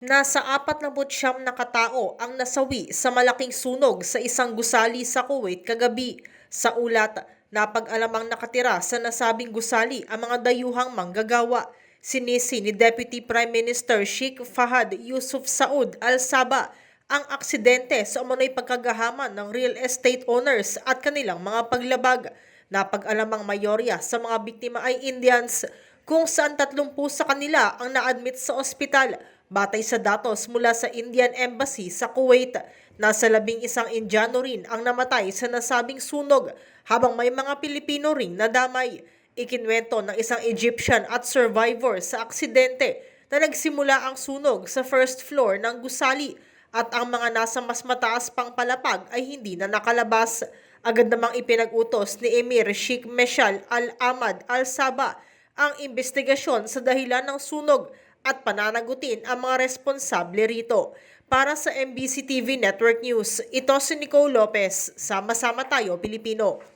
Nasa 49 na katao ang nasawi sa malaking sunog sa isang gusali sa Kuwait kagabi. Sa ulat, napag-alamang nakatira sa nasabing gusali ang mga dayuhang manggagawa. Sinisi ni Deputy Prime Minister Sheikh Fahad Yusuf Saud Al-Sabah ang aksidente sa umano'y pagkagahaman ng real estate owners at kanilang mga paglabag. Napag-alamang mayorya sa mga biktima ay Indians, kung saan 30 sa kanila ang na-admit sa ospital. Batay sa datos mula sa Indian Embassy sa Kuwait, nasa 11 Indiano rin ang namatay sa nasabing sunog habang may mga Pilipino ring nadamay. Ikinwento ng isang Egyptian at survivor sa aksidente na nagsimula ang sunog sa first floor ng gusali at ang mga nasa mas mataas pang palapag ay hindi na nakalabas. Agad namang ipinag-utos ni Emir Sheikh Meshal Al-Ahmad Al-Sabah ang investigasyon sa dahilan ng sunog at pananagutin ang mga responsable rito. Para sa MBC TV Network News, ito si Nicole Lopez. Sama-sama tayo, Pilipino.